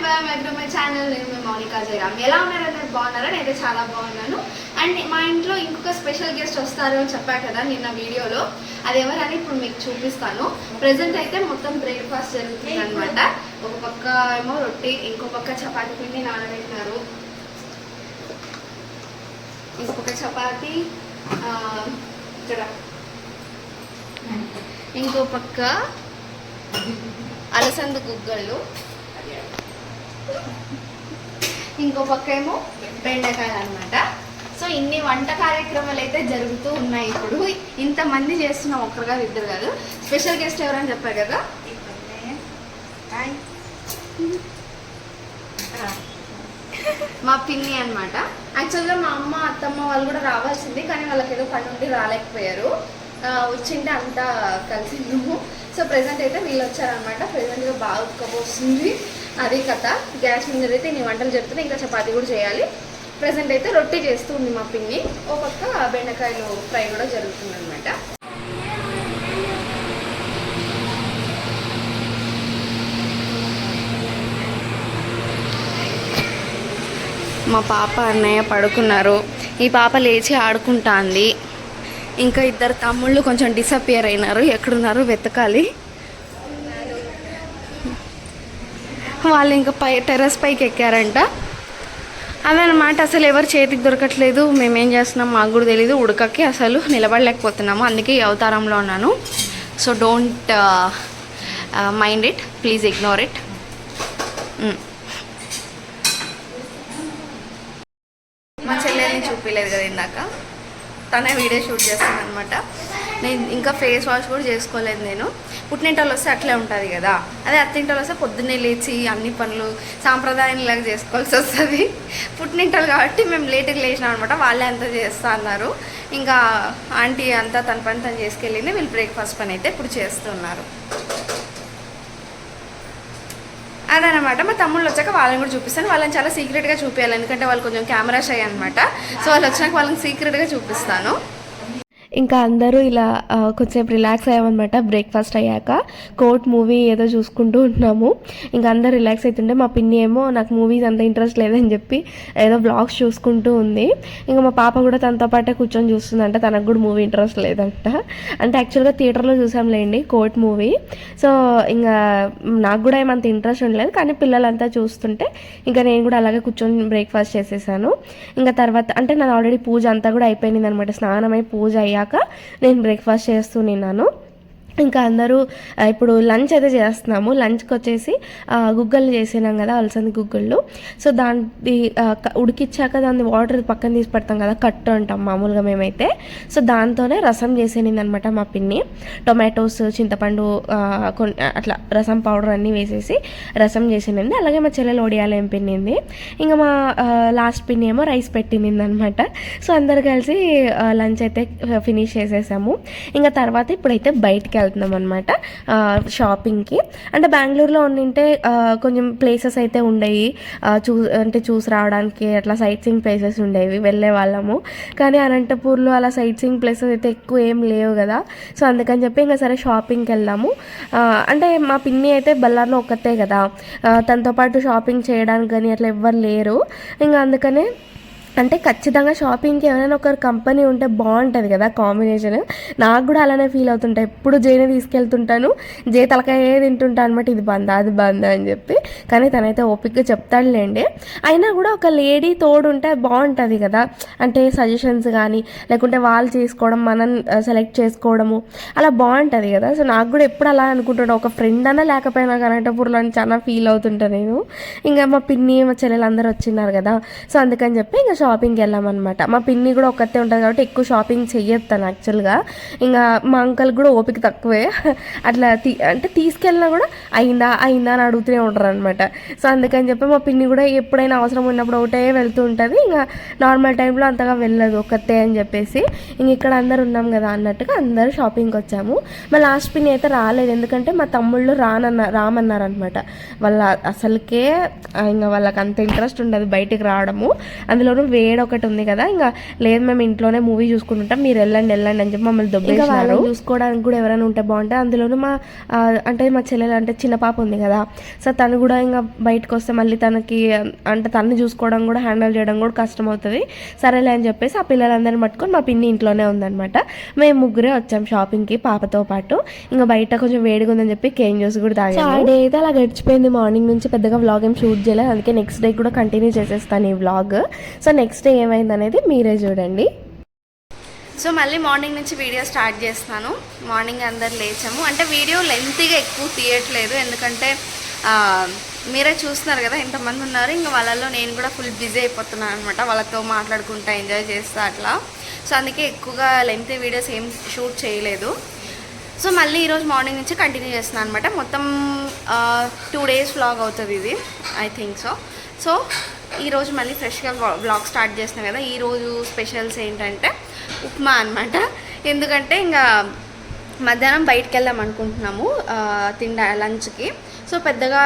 My channel. నేను మౌనికా జయరామ్. ఎలా ఉన్నారని బాగున్నారా? నేనైతే చాలా బాగున్నాను. అండ్ మా ఇంట్లో ఇంకొక స్పెషల్ గెస్ట్ వస్తారు అని చెప్పా కదా నిన్న వీడియోలో. అది ఎవరని ఇప్పుడు మీకు చూపిస్తాను. ప్రెజెంట్ అయితే మొత్తం బ్రేక్ఫాస్ట్ జరుగుతుంది అనమాట. ఒక పక్క ఏమో రొట్టి, ఇంకో పక్క చపాతీ పిండి నానబెట్టినారు. ఇంకొక చపాతీ ఇక్కడ, ఇంకో పక్క అలసంద గుగ్గళ్ళు, ఇంకో పక్క ఏమో బెండకాయలు అనమాట. సో ఇన్ని వంట కార్యక్రమాలు అయితే జరుగుతూ ఉన్నాయి. ఇప్పుడు ఇంతమంది చేస్తున్నాం, ఒక్కరు కాదు ఇద్దరు కాదు. స్పెషల్ గెస్ట్ ఎవరని చెప్పారు కదా, మా పిన్ని అనమాట. యాక్చువల్గా మా అమ్మ అత్తమ్మ వాళ్ళు కూడా రావాల్సింది, కానీ వాళ్ళకి ఏదో పని ఉండి రాలేకపోయారు. వచ్చింటే అంతా కలిసిందాము. సో ప్రెసెంట్ అయితే వీళ్ళు వచ్చారనమాట. ప్రెసెంట్గా బాగా ఉక్కబోస్తుంది, అదే కథ. గ్యాస్ మీద అయితే నీ వంటలు చెప్తే ఇంకా చపాతీ కూడా చేయాలి. ప్రెసెంట్ అయితే రొట్టి చేస్తుంది మా పిన్ని. ఒక పక్క బెండకాయలు ఫ్రై కూడా జరుగుతుంది అనమాట. మా పాప అన్నయ్య పడుకున్నారు. ఈ పాప లేచి ఆడుకుంటుంది. ఇంకా ఇద్దరు తమ్ముళ్ళు కొంచెం డిసప్పియర్ అయినారు. ఎక్కడున్నారు వెతకాలి. వాళ్ళు ఇంకా టెర్రస్ పైకి ఎక్కారంట. అదనమాట. అసలు ఎవరు చేతికి దొరకట్లేదు. మేమేం చేస్తున్నాం మాకు కూడా తెలీదు. ఉడకకి అసలు నిలబడలేకపోతున్నాము. అందుకే ఈ అవతారంలో ఉన్నాను. So don't mind it, please ignore it. మా చెల్లెల్ని చూపించలేదు కదా ఇందాక, తనే వీడియో షూట్ చేస్తాను అనమాట. నేను ఇంకా ఫేస్ వాష్ కూడా చేసుకోలేదు. నేను పుట్టినింటలు వస్తే అట్లే ఉంటుంది కదా, అదే అత్తింటలు వస్తే పొద్దున్నే లేచి అన్ని పనులు సాంప్రదాయంలాగా చేసుకోవాల్సి వస్తుంది. పుట్టినింటలు కాబట్టి మేము లేటుగా లేచినాం అనమాట. వాళ్ళే అంతా చేస్తా అన్నారు. ఇంకా ఆంటీ అంతా తన పని తను చేసుకెళ్ళింది. వీళ్ళు బ్రేక్ఫాస్ట్ పని అయితే ఇప్పుడు చేస్తున్నారు. అదనమాట. మా తమ్ముళ్ళు వచ్చాక వాళ్ళని కూడా చూపిస్తాను. వాళ్ళని చాలా సీక్రెట్గా చూపించాలి, ఎందుకంటే వాళ్ళు కొంచెం కెమెరా షై అనమాట. సో వాళ్ళు వచ్చినాక వాళ్ళని సీక్రెట్గా చూపిస్తాను. ఇంకా అందరూ ఇలా కొంచెంసేపు రిలాక్స్ అయ్యామన్నమాట. బ్రేక్ఫాస్ట్ అయ్యాక కోర్ట్ మూవీ ఏదో చూసుకుంటూ ఉంటున్నాము. ఇంకా అందరూ రిలాక్స్ అవుతుంటే మా పిన్ని ఏమో నాకు మూవీస్ అంత ఇంట్రెస్ట్ లేదని చెప్పి ఏదో వ్లాగ్స్ చూసుకుంటూ ఉంది. ఇంకా మా పాప కూడా తనతో పాటే కూర్చొని చూస్తుందంట. తనకు కూడా మూవీ ఇంట్రెస్ట్ లేదంట. అంటే యాక్చువల్గా థియేటర్లో చూసాంలేండి కోర్ట్ మూవీ. సో ఇంకా నాకు కూడా ఏమంత ఇంట్రెస్ట్ ఉండలేదు, కానీ పిల్లలంతా చూస్తుంటే ఇంకా నేను కూడా అలాగే కూర్చొని బ్రేక్ఫాస్ట్ చేసేసాను. ఇంకా తర్వాత అంటే నాది ఆల్రెడీ పూజ అంతా కూడా అయిపోయింది అనమాట. స్నానమై పూజ అయ్యాక నేను బ్రేక్ఫాస్ట్ చేస్తూ నిన్నాను. ఇంకా అందరూ ఇప్పుడు లంచ్ అయితే చేస్తున్నాము. లంచ్కి వచ్చేసి గుగ్గలు చేసినాం కదా, అలసంది గుగ్గళ్ళు. సో దాన్ని ఉడికిచ్చాక దాన్ని వాటర్ పక్కన తీసి పెడతాం కదా, కట్టు అంటాం మామూలుగా మేమైతే. సో దాంతోనే రసం చేసేనింది అనమాట మా పిన్ని. టొమాటోస్, చింతపండు, అట్లా రసం పౌడర్ అన్నీ వేసేసి రసం చేసినండి. అలాగే మా చెల్లెలు ఒడియాలు ఏం పిన్నింది. ఇంకా మా లాస్ట్ పిన్ని ఏమో రైస్ పెట్టింది అనమాట. సో అందరు కలిసి లంచ్ అయితే ఫినిష్ చేసేసాము. ఇంకా తర్వాత ఇప్పుడైతే బయటికి వెళ్తున్నాం అనమాట షాపింగ్కి. అంటే బెంగళూరులో ఉండింటే కొంచెం ప్లేసెస్ అయితే ఉండేవి, అంటే చూసి రావడానికి అట్లా సైట్ సీయింగ్ ప్లేసెస్ ఉండేవి, వెళ్ళే వాళ్ళము. కానీ అనంతపూర్లో అలా సైట్ సీయింగ్ ప్లేసెస్ అయితే ఎక్కువ ఏం లేవు కదా. సో అందుకని చెప్పి ఇంకా సరే షాపింగ్కి వెళ్దాము. అంటే మా పిన్ని అయితే బళ్ళార్లో ఒక్కతే కదా, తనతో పాటు షాపింగ్ చేయడానికి కానీ అట్లా ఎవ్వరు లేరు. ఇంకా అందుకనే అంటే ఖచ్చితంగా షాపింగ్కి ఎవరైనా ఒకరు కంపెనీ ఉంటే బాగుంటుంది కదా కాంబినేషన్. నాకు కూడా అలానే ఫీల్ అవుతుంటాయి. ఎప్పుడు జేనే తీసుకెళ్తుంటాను, జే తలకాయ తింటుంటాను అనమాట, ఇది బందా అది బందా అని చెప్పి. కానీ తనైతే ఓపిక్గా చెప్తాడులేండి. అయినా కూడా ఒక లేడీ తోడు ఉంటే బాగుంటుంది కదా, అంటే సజెషన్స్ కానీ లేకుంటే వాళ్ళు చేసుకోవడం, మనం సెలెక్ట్ చేసుకోవడము అలా బాగుంటుంది కదా. సో నాకు కూడా ఎప్పుడు అలా అనుకుంటున్నాను, ఒక ఫ్రెండ్ అన్నా లేకపోయినా అనంతపూర్లో అని చాలా ఫీల్ అవుతుంటాను నేను. ఇంకా మా పిన్ని మా చెల్లెలు అందరూ వచ్చిన్నారు కదా, సో అందుకని చెప్పి ఇంకా షాపింగ్కి వెళ్ళామన్నమాట. మా పిన్ని కూడా ఒక్కతే ఉంటుంది కాబట్టి ఎక్కువ షాపింగ్ చెయ్యొస్తాను యాక్చువల్గా. ఇంకా మా అంకల్ కూడా ఓపిక తక్కువే. అట్లా అంటే తీసుకెళ్ళినా కూడా అయిందా అని అడుగుతూనే ఉంటారు అనమాట. సో అందుకని చెప్పి మా పిన్ని కూడా ఎప్పుడైనా అవసరం ఉన్నప్పుడు ఒకటే వెళ్తూ ఉంటుంది. ఇంకా నార్మల్ టైంలో అంతగా వెళ్ళదు ఒక్కతే అని చెప్పేసి. ఇంక ఇక్కడ అందరు ఉన్నాం కదా అన్నట్టుగా అందరూ షాపింగ్కి వచ్చాము. మా లాస్ట్ పిన్ని అయితే రాలేదు, ఎందుకంటే మా తమ్ముళ్ళు రామన్నారనమాట. వాళ్ళ అసలుకే ఇంకా వాళ్ళకి అంత ఇంట్రెస్ట్ ఉండదు బయటికి రావడము, అందులోనూ వేడి ఒకటి ఉంది కదా, ఇంకా లేదు మేము ఇంట్లోనే మూవీ చూసుకుంటుంటాం, మీరు వెళ్ళండి అని చెప్పి మమ్మల్ని దొబ్బేసినారు. చూసుకోవడానికి కూడా ఎవరైనా ఉంటే బాగుంటుంది. అందులోనూ అంటే మా చెల్లెలు అంటే చిన్న పాప ఉంది కదా, సో తను కూడా ఇంకా బయటకు వస్తే మళ్ళీ తనకి అంటే తను చూసుకోవడం కూడా హ్యాండిల్ చేయడం కూడా కష్టం అవుతుంది. సరేలే అని చెప్పేసి ఆ పిల్లలందరినీ పట్టుకొని మా పిన్ని ఇంట్లోనే ఉందన్నమాట. మేము ముగ్గురే వచ్చాం షాపింగ్కి పాపతో పాటు. ఇంకా బయట కొంచెం వేడిగా ఉందని చెప్పి కేన్ జ్యూస్ కూడా తాగాము. ఆ డే అయితే అలా గడిచిపోయింది. మార్నింగ్ నుంచి పెద్దగా వ్లాగ్ ఏం షూట్ చేయలేదు, అందుకే నెక్స్ట్ డే కూడా కంటిన్యూ చేసేస్తాను ఈ వ్లాగ్. సో నెక్స్ట్ డే ఏమైంది అనేది మీరే చూడండి. సో మళ్ళీ మార్నింగ్ నుంచి వీడియో స్టార్ట్ చేస్తున్నాను. మార్నింగ్ అందరు లేచాము, అంటే వీడియో లెంత్గా ఎక్కువ తీయట్లేదు, ఎందుకంటే మీరే చూస్తున్నారు కదా ఎంతమంది ఉన్నారు. ఇంకా వాళ్ళల్లో నేను కూడా ఫుల్ బిజీ అయిపోతున్నాను అనమాట, వాళ్ళతో మాట్లాడుకుంటా ఎంజాయ్ చేస్తా అట్లా. సో అందుకే ఎక్కువగా లెంత్ వీడియోస్ ఏం షూట్ చేయలేదు. సో మళ్ళీ ఈరోజు మార్నింగ్ నుంచి కంటిన్యూ చేస్తున్నాను అనమాట. మొత్తం 2 days వ్లాగ్ అవుతుంది ఇది, ఐ థింక్ సో. సో ఈరోజు మళ్ళీ ఫ్రెష్గా వ్లాగ్ స్టార్ట్ చేస్తున్నాను కదా. ఈరోజు స్పెషల్స్ ఏంటంటే ఉప్మా అనమాట. ఎందుకంటే ఇంకా మధ్యాహ్నం బయటికి వెళ్దాం అనుకుంటున్నాము లంచ్కి. సో పెద్దగా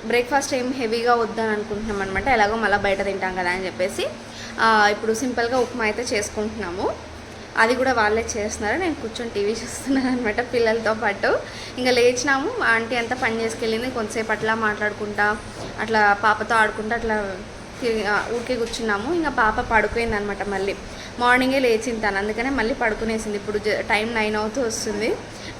బ్రేక్ఫాస్ట్ ఏం హెవీగా వద్దని అనుకుంటున్నాం అనమాట, ఎలాగో మళ్ళీ బయట తింటాం కదా అని చెప్పేసి ఇప్పుడు సింపుల్గా ఉప్మా అయితే చేసుకుంటున్నాము. అది కూడా వాళ్ళే చేస్తున్నారు, నేను కూర్చొని టీవీ చూస్తున్నాను అనమాట పిల్లలతో పాటు. ఇంకా లేచినాము, ఆంటీ అంతా పని చేసుకెళ్ళింది, కొంతసేపు అట్లా మాట్లాడుకుంటా అట్లా పాపతో ఆడుకుంటూ అట్లా ఊరికే కూర్చున్నాము. ఇంకా పాప పడుకోయింది అనమాట, మళ్ళీ మార్నింగే లేచింది తను, అందుకనే మళ్ళీ పడుకునేసింది. ఇప్పుడు టైం 9 అవుతూ వస్తుంది,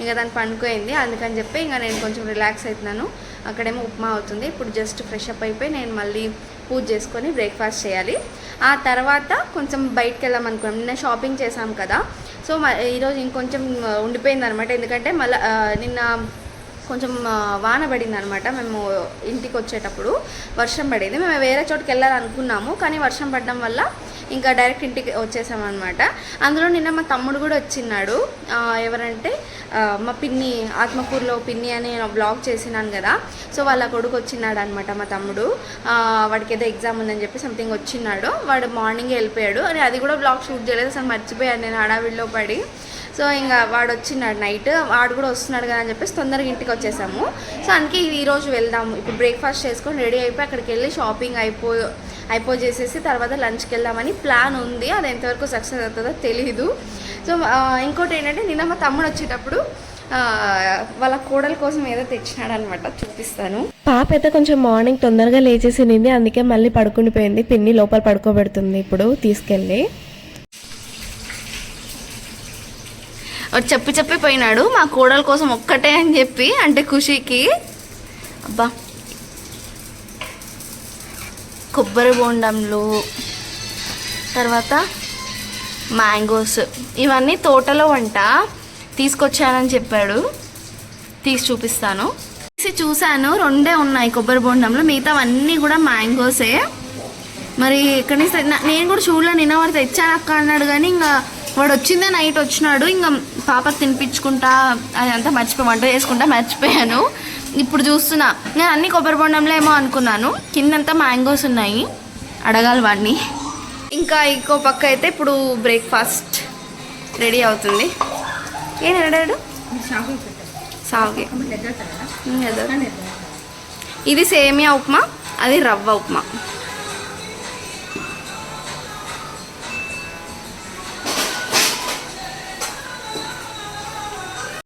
ఇంకా దాన్ని పండుకోయింది. అందుకని చెప్పి ఇంకా నేను కొంచెం రిలాక్స్ అవుతున్నాను. అక్కడేమో ఉప్మా అవుతుంది. ఇప్పుడు జస్ట్ ఫ్రెష్ అప్ అయిపోయి నేను మళ్ళీ పూజ చేసుకొని బ్రేక్ఫాస్ట్ చేయాలి. ఆ తర్వాత కొంచెం బయటకు వెళ్దాం అనుకున్నాం, నిన్న షాపింగ్ చేసాం కదా. సో ఈరోజు ఇంకొంచెం ఉండిపోయింది అనమాట, ఎందుకంటే మళ్ళీ నిన్న కొంచెం వాన పడింది అనమాట. మేము ఇంటికి వచ్చేటప్పుడు వర్షం పడింది. మేము వేరే చోటుకి వెళ్ళాలనుకున్నాము, కానీ వర్షం పడడం వల్ల ఇంకా డైరెక్ట్ ఇంటికి వచ్చేసామన్నమాట. అందులో నిన్న మా తమ్ముడు కూడా వచ్చిన్నాడు. ఎవరంటే మా పిన్ని, ఆత్మకూరులో పిన్ని అని నేను బ్లాగ్ చేసినాను కదా, సో వాళ్ళ కొడుకు వచ్చినాడు అనమాట మా తమ్ముడు. వాడికి ఏదో ఎగ్జామ్ ఉందని చెప్పి సంథింగ్ వచ్చినాడు. వాడు మార్నింగే వెళ్ళిపోయాడు, అని అది కూడా బ్లాగ్ షూట్ చేయలేదు, అసలు మర్చిపోయాను నేను హడావిడిలో పడి. సో ఇంకా వాడు వచ్చినాడు నైట్, వాడు కూడా వస్తున్నాడు కదా అని చెప్పేసి తొందరగా ఇంటికి వచ్చేసాము. సో అందుకే ఈరోజు వెళ్దాము, ఇప్పుడు బ్రేక్ఫాస్ట్ చేసుకొని రెడీ అయిపోయి అక్కడికి వెళ్ళి షాపింగ్ చేసేసి తర్వాత లంచ్కి వెళ్దామని ప్లాన్ ఉంది. అది ఎంతవరకు సక్సెస్ అవుతుందో తెలీదు. సో ఇంకోటి ఏంటంటే నిన్న మా తమ్ముడు వచ్చేటప్పుడు వాళ్ళ కోడల కోసం ఏదో తెచ్చినాడు అనమాట, చూపిస్తాను. పాప అయితే కొంచెం మార్నింగ్ తొందరగా లేచేసింది, అందుకే మళ్ళీ పడుకుండిపోయింది. పిన్ని లోపల పడుకోబెడుతుంది ఇప్పుడు తీసుకెళ్ళి. చెప్పి పోయినాడు మా కోడల కోసం ఒక్కటే అని చెప్పి, అంటే ఖుషీకి. అబ్బా కొబ్బరి బోండంలు, తర్వాత మ్యాంగోస్, ఇవన్నీ తోటలో వంట తీసుకొచ్చానని చెప్పాడు, తీసి చూపిస్తాను. తీసి చూశాను, 2 ఉన్నాయి కొబ్బరి బోండంలో, మిగతావన్నీ కూడా మ్యాంగోసే. మరి ఎక్కడి నుంచి నేను కూడా చూడలే, నిన్న వాడు తెచ్చాను అక్క అన్నాడు, కానీ ఇంకా వాడు వచ్చిందే నైట్ వచ్చినాడు. ఇంకా పాపకు తినిపించుకుంటా అదంతా వంట చేసుకుంటా మర్చిపోయాను. ఇప్పుడు చూస్తున్నా, నేను అన్ని కొబ్బరి బొండంలో ఏమో అనుకున్నాను, కిందంతా మ్యాంగోస్ ఉన్నాయి, అడగాలి వాడిని. ఇంకా ఇంకో పక్క అయితే ఇప్పుడు బ్రేక్ఫాస్ట్ రెడీ అవుతుంది. ఏం అడిగాడు? సాగు. ఇది సేమియా ఉప్మా, అది రవ్వ ఉప్మా.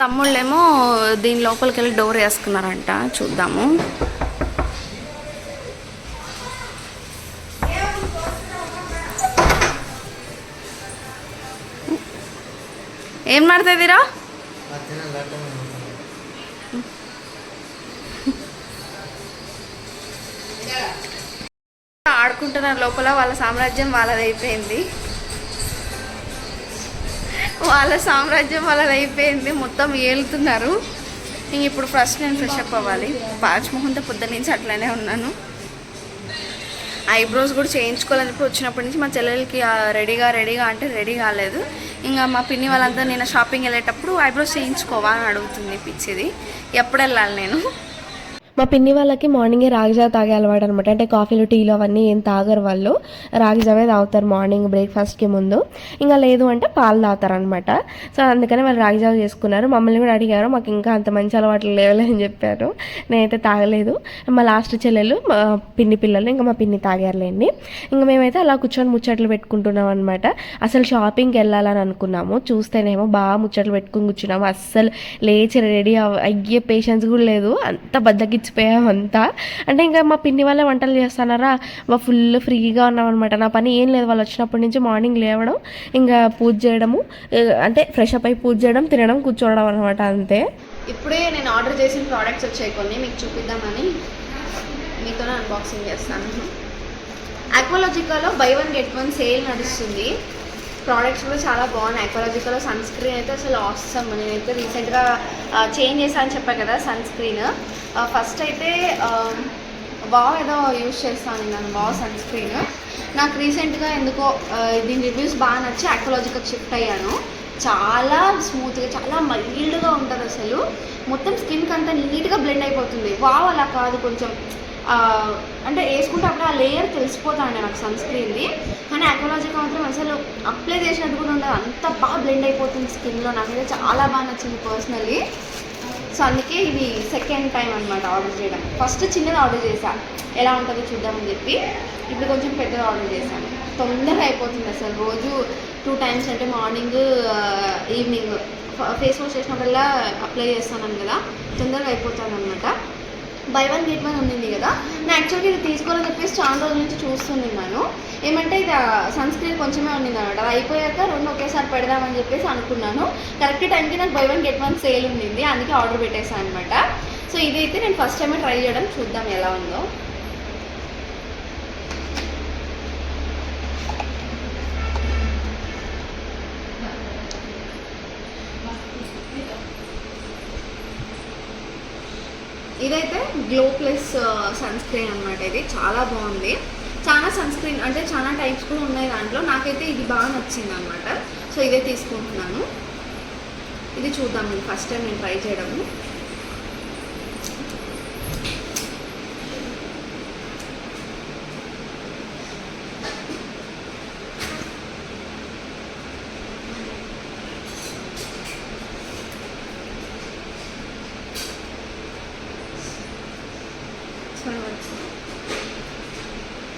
తమ్ముళ్ళేమో దీని లోపలికి వెళ్ళి డోర్ వేసుకున్నారంట, చూద్దాము. ఏం మాడుతుందిరా? ఆడుకుంటున్నారు లోపల, వాళ్ళ సామ్రాజ్యం వాళ్ళదైపోయింది. మొత్తం ఏలుతున్నారు. ఇంక ఇప్పుడు ఫస్ట్ నేను ఫ్రెష్ అప్ అవ్వాలి. పాచిమోహన్తో పొద్దున్న నుంచి అట్లానే ఉన్నాను. ఐబ్రోస్ కూడా చేయించుకోవాలని చెప్పి వచ్చినప్పటి నుంచి మా చెల్లెలకి రెడీగా అంటే రెడీ కాలేదు. ఇంకా మా పిన్ని వాళ్ళంతా నేను షాపింగ్ వెళ్ళేటప్పుడు ఐబ్రోస్ చేయించుకోవా అని అడుగుతుంది, పిచ్చిది. ఎప్పుడు వెళ్ళాలి నేను? మా పిన్ని వాళ్ళకి మార్నింగే రాగి జావ తాగే అలవాటు అనమాట. అంటే కాఫీలు టీలు అవన్నీ ఏం తాగరు వాళ్ళు, రాగి జావే తాగుతారు మార్నింగ్ బ్రేక్ఫాస్ట్కి ముందు. ఇంకా లేదు అంటే పాలు తాగుతారనమాట. సో అందుకని వాళ్ళు రాగి జావ చేసుకున్నారు. మమ్మల్ని కూడా అడిగారు, మాకు ఇంకా అంత మంచి అలవాట్లు లేవలే అని చెప్పారు. నేనైతే తాగలేదు. మా లాస్ట్ చెల్లెలు మా పిన్ని పిల్లలు ఇంకా మా పిన్ని తాగారులేండి. ఇంకా మేమైతే అలా కూర్చొని ముచ్చట్లు పెట్టుకుంటున్నాం అనమాట. అసలు షాపింగ్కి వెళ్ళాలని అనుకున్నాము, చూస్తేనేమో బాగా ముచ్చట్లు పెట్టుకుని కూర్చున్నాము. అస్సలు లేచి రెడీ అయ్యే పేషెన్స్ కూడా లేదు, అంత బద్దకిచ్చిపోయాం అంతా. అంటే ఇంకా మా పిన్ని వాళ్ళే వంటలు చేస్తున్నారా, ఫుల్ ఫ్రీగా ఉన్నాం అనమాట. నా పని ఏం లేదు, వాళ్ళు వచ్చినప్పటి నుంచి మార్నింగ్ లేవడం, ఇంకా పూజ చేయడము, అంటే ఫ్రెష్ అప్ అయి పూజ చేయడం, తినడం, కూర్చోవడం అనమాట, అంతే. ఇప్పుడే నేను ఆర్డర్ చేసిన ప్రోడక్ట్స్ వచ్చాయి, కొన్ని మీకు చూపిద్దామని మీతోనే అన్బాక్సింగ్ చేస్తాను. ఆక్వాలజికాలో బై 1 get 1 సేల్ నడుస్తుంది. ప్రోడక్ట్స్ కూడా చాలా బాగున్నాయి. ఆక్వాలజికాలో సన్ స్క్రీన్ అయితే అసలు ఆసమ్. నేనైతే రీసెంట్గా చేంజ్ చేశాను అని చెప్పాను కదా సన్ స్క్రీన్. ఫస్ట్ అయితే వావ్ ఏదో యూజ్ చేస్తాను నేను, వావ్ సన్ స్క్రీన్. నాకు రీసెంట్గా ఎందుకో దీని రివ్యూస్ బాగా నచ్చి ఆక్వాలజికాకి షిఫ్ట్ అయ్యాను. చాలా స్మూత్గా, చాలా మైల్డ్గా ఉంటుంది అసలు. మొత్తం స్కిన్కి అంతా నీట్గా బ్లెండ్ అయిపోతుంది. వావ్ అలా కాదు, కొంచెం అంటే వేసుకుంటే అప్పుడు ఆ లేయర్ తెలిసిపోతాండి నాకు సన్ స్క్రీన్ది. కానీ ఆక్వాలజికా మాత్రం అసలు అప్లై చేసినట్టు కూడా ఉండదు, అంత బాగా బ్లెండ్ అయిపోతుంది స్కిన్లో. నాకైతే చాలా బాగా నచ్చింది పర్సనల్లీ. సో అందుకే ఇది సెకండ్ టైం అనమాట ఆర్డర్ చేయడం. ఫస్ట్ చిన్నది ఆర్డర్ చేశాను, ఎలా ఉంటుందో చూద్దామని చెప్పి. ఇప్పుడు కొంచెం పెద్దగా ఆర్డర్ చేశాను. తొందరగా అయిపోతుంది అసలు. రోజు 2 times అంటే మార్నింగ్ ఈవినింగ్ ఫేస్ వాష్ చేసినప్పుడల్లా అప్లై చేస్తాను కదా, తొందరగా అయిపోతుంది అనమాట. బై 1 get 1 ఉంది కదా. నేను యాక్చువల్గా ఇది తీసుకోవాలని చెప్పేసి చాలా రోజుల నుంచి చూస్తున్నాను. ఏమంటే ఇది సన్ స్క్రీన్ కొంచెమే ఉంది అనమాట, అది అయిపోయాక 2 ఒకేసారి పెడదామని చెప్పేసి అనుకున్నాను. కరెక్ట్ టైంకి నాకు బై 1 get 1 సేల్ ఉంది, అందుకే ఆర్డర్ పెట్టేసాను అనమాట. సో ఇదైతే నేను ఫస్ట్ టైమే ట్రై చేయడం, చూద్దాం ఎలా ఉందో. ఇదైతే గ్లో ప్లస్ సన్ స్క్రీన్ అనమాట. ఇది చాలా బాగుంది. చాలా సన్ స్క్రీన్ అంటే చాలా టైప్స్ కూడా ఉన్నాయి దాంట్లో. నాకైతే ఇది బాగా నచ్చింది అనమాట. సో ఇదే తీసుకుంటున్నాను. ఇది చూద్దాం, ఇది ఫస్ట్ టైం నేను ట్రై చేయడము.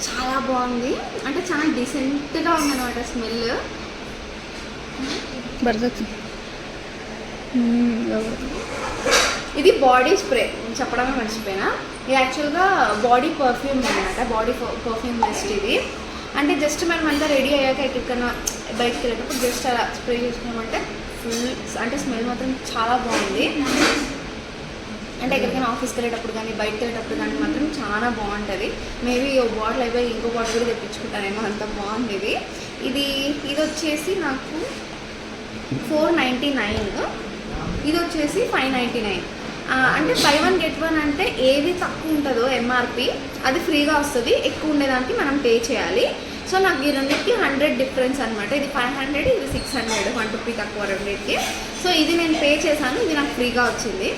చాలా బాగుంది, అంటే చాలా డీసెంట్గా ఉందన్నమాట స్మెల్. ఇది బాడీ స్ప్రే చెప్పడమే మర్చిపోయినా. ఇది యాక్చువల్గా బాడీ పర్ఫ్యూమ్ అనమాట, బాడీ పర్ఫ్యూమ్ మిస్ట్ ఇది. అంటే జస్ట్ మనం అంతా రెడీ అయ్యాక ఎక్కడికన్నా బయటకు వెళ్ళేటప్పుడు జస్ట్ అలా స్ప్రే చేసుకున్నామంటే ఫుల్, అంటే స్మెల్ మాత్రం చాలా బాగుంది. అంటే ఎక్కడికైనా ఆఫీస్కి వెళ్ళేటప్పుడు కానీ బయటకు వెళ్ళేటప్పుడు కానీ మాత్రం చాలా బాగుంటుంది. మేబీ ఓ బాటిల్ అయిపోయి ఇంకో బాటిల్ కూడా తెప్పించుకుంటానేమో, అంత బాగుంది ఇది. ఇది వచ్చేసి నాకు 499, ఇది వచ్చేసి 599. అంటే బై 1 get 1 అంటే ఏది తక్కువ ఉంటుందో ఎంఆర్పి అది ఫ్రీగా వస్తుంది, ఎక్కువ ఉండేదానికి మనం పే చేయాలి. సో నాకు ఈ రెండింటికి 100 డిఫరెన్స్ అనమాట. ఇది 500, ఇది 600, 1 రూపీ తక్కువ రెండింటికి. సో ఇది నేను పే చేశాను, ఇది నాకు ఫ్రీగా వచ్చింది.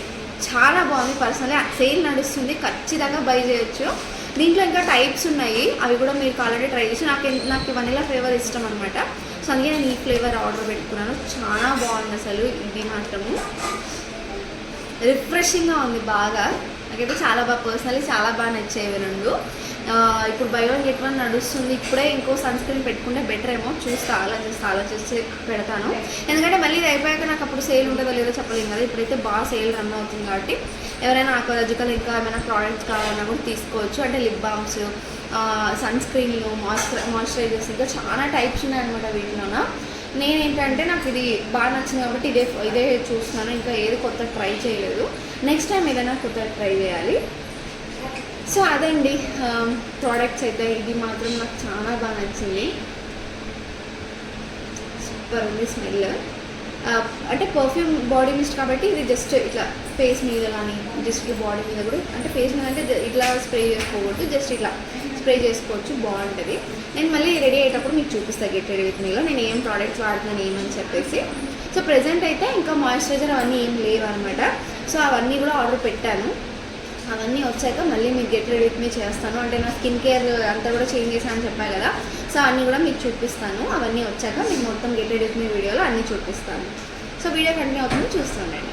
చాలా బాగుంది. పర్సనలీ సేల్ నడుస్తుంది, ఖచ్చితంగా బై చేయొచ్చు. దీంట్లో ఇంకా టైప్స్ ఉన్నాయి, అవి కూడా మీరు ఆల్రెడీ ట్రై చేసి. నాకు వనిలా ఫ్లేవర్ ఇష్టం అనమాట. సో అందుకే నేను ఈ ఫ్లేవర్ ఆర్డర్ పెట్టుకున్నాను. చాలా బాగుంది అసలు. ఇది మాత్రము రిఫ్రెషింగ్గా ఉంది బాగా. నాకైతే చాలా బాగా పర్సనలీ చాలా బాగా నచ్చేవి రెండు. ఇప్పుడు బై 1 get 1 నడుస్తుంది. ఇప్పుడే ఇంకో సన్ స్క్రీన్ పెట్టుకుంటే బెటర్ ఏమో, ఆలోచిస్తే పెడతాను. ఎందుకంటే మళ్ళీ ఇది అయిపోయాక నాకు అప్పుడు సేల్ ఉంటుందో లేదో చెప్పలేము కదా. ఇప్పుడైతే బాగా సేల్ రన్ అవుతుంది కాబట్టి ఎవరైనా ఆక్వాలజికల్ ఇంకా ఏమైనా ప్రోడక్ట్స్ కావాలన్నా కూడా తీసుకోవచ్చు. అంటే లిప్ బామ్స్, సన్ స్క్రీన్లు, మాయిశ్చరైజర్స్, ఇంకా చాలా టైప్స్ ఉన్నాయన్నమాట వీటిలోన. నేనేంటంటే నాకు ఇది బాగా నచ్చింది కాబట్టి ఇదే చూస్తున్నాను. ఇంకా ఏది కొత్త ట్రై చేయలేదు. నెక్స్ట్ టైం ఏదైనా కొత్త ట్రై చేయాలి. సో అదండి ప్రోడక్ట్స్ అయితే. ఇది మాత్రం నాకు చాలా బాగా నచ్చింది, సూపర్ ఉంది స్మెల్. అంటే పర్ఫ్యూమ్ బాడీ మిస్ట్ కాబట్టి ఇది జస్ట్ ఇట్లా ఫేస్ మీద కానీ జస్ట్ బాడీ మీద కూడా, అంటే ఫేస్ మీద అంటే ఇట్లా స్ప్రే చేసుకోకూడదు, జస్ట్ ఇట్లా స్ప్రే చేసుకోవచ్చు, బాగుంటుంది. నేను మళ్ళీ రెడీ అయ్యేటప్పుడు మీకు చూపిస్తాను గెట్ రెడీ విత్ మీలో నేను ఏం ప్రోడక్ట్స్ వాడుతున్నాను ఏమని చెప్పేసి. సో ప్రెజెంట్ అయితే ఇంకా మాయిశ్చరైజర్ అవన్నీ ఏం లేవు అనమాట. సో అవన్నీ కూడా ఆర్డర్ పెట్టాను. అవన్నీ వచ్చాక మళ్ళీ మీకు గెట్ రెడీ విత్ మీ చేస్తాను. అంటే నా స్కిన్ కేర్ అంతా కూడా చేంజ్ చేశానని చెప్పాను కదా, సో అన్నీ కూడా మీకు చూపిస్తాను. అవన్నీ వచ్చాక మీకు మొత్తం గెట్ రెడీ విత్ మీ వీడియోలో అన్నీ చూపిస్తాను. సో వీడియో కంటిన్యూ అవుతుంది, చూస్తుండండి.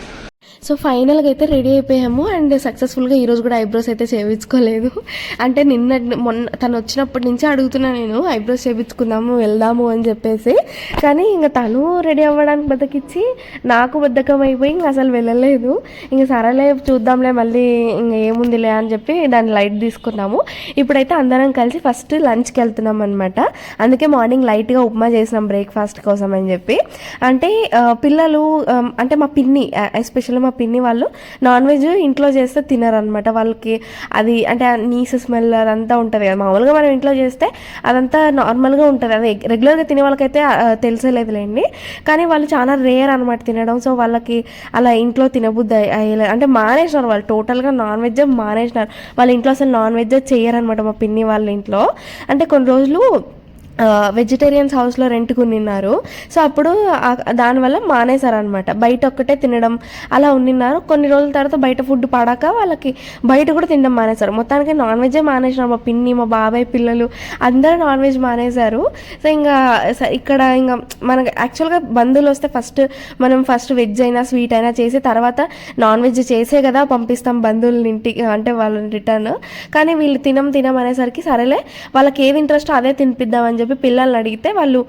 సో ఫైనల్గా అయితే రెడీ అయిపోయాము. అండ్ సక్సెస్ఫుల్గా ఈరోజు కూడా ఐబ్రోస్ అయితే చేయించుకోలేదు. అంటే మొన్న తను వచ్చినప్పటి నుంచి అడుగుతున్నా నేను ఐబ్రోస్ చేయించుకుందాము వెళ్దాము అని చెప్పేసి. కానీ ఇంకా తను రెడీ అవ్వడానికి బద్దకిచ్చి నాకు బద్ధకం అయిపోయి ఇంక అసలు వెళ్ళలేదు. ఇంక సరేలే చూద్దాంలే మళ్ళీ ఇంక ఏముందిలే అని చెప్పి దాన్ని లైట్ తీసుకున్నాము. ఇప్పుడైతే అందరం కలిసి ఫస్ట్ లంచ్కి వెళ్తున్నాం అనమాట. అందుకే మార్నింగ్ లైట్గా ఉప్మా చేసినాం బ్రేక్ఫాస్ట్ కోసం అని చెప్పి. అంటే పిల్లలు అంటే మా పిన్ని ఎస్పెషల్లీ మా పిన్ని వాళ్ళు నాన్ వెజ్ ఇంట్లో చేస్తే తినరనమాట. వాళ్ళకి అది అంటే నీసు స్మెల్ అదంతా ఉంటుంది కదా. మామూలుగా మనం ఇంట్లో చేస్తే అదంతా నార్మల్గా ఉంటుంది, అది రెగ్యులర్గా తినే వాళ్ళకైతే తెలిసేలేదులేండి. కానీ వాళ్ళు చాలా రేర్ అనమాట తినడం. సో వాళ్ళకి అలా ఇంట్లో తినబుద్ధి అయ్యలేదు, అంటే మానేసినారు వాళ్ళు టోటల్గా నాన్ వెజ్ మానేసినారు. వాళ్ళ ఇంట్లో అసలు నాన్ వెజ్ చేయరనమాట మా పిన్ని వాళ్ళ ఇంట్లో. అంటే కొన్ని రోజులు వెజిటేరియన్స్ హౌస్లో రెంట్కి ఉన్నిన్నారు. సో అప్పుడు దానివల్ల మానేశారనమాట, బయట ఒక్కటే తినడం అలా ఉన్నిన్నారు. కొన్ని రోజుల తర్వాత బయట ఫుడ్ పడాక వాళ్ళకి బయట కూడా తినడం మానేశారు. మొత్తానికి నాన్ వెజ్జే మానేసినారు. మా పిన్ని, మా బాబాయ్ పిల్లలు అందరూ నాన్ వెజ్ మానేశారు. సో ఇంకా ఇక్కడ ఇంకా మనకు యాక్చువల్గా బంధువులు వస్తే మనం ఫస్ట్ వెజ్ అయినా స్వీట్ అయినా చేసి తర్వాత నాన్ వెజ్ చేసే కదా పంపిస్తాం బంధువులని ఇంటికి, అంటే వాళ్ళని రిటర్న్. కానీ వీళ్ళు తినం అనేసరికి సరేలే వాళ్ళకి ఏది ఇంట్రెస్ట్ అదే తినిపిద్దామని చెప్పి పిల్లల్ని అడిగితే వాళ్ళు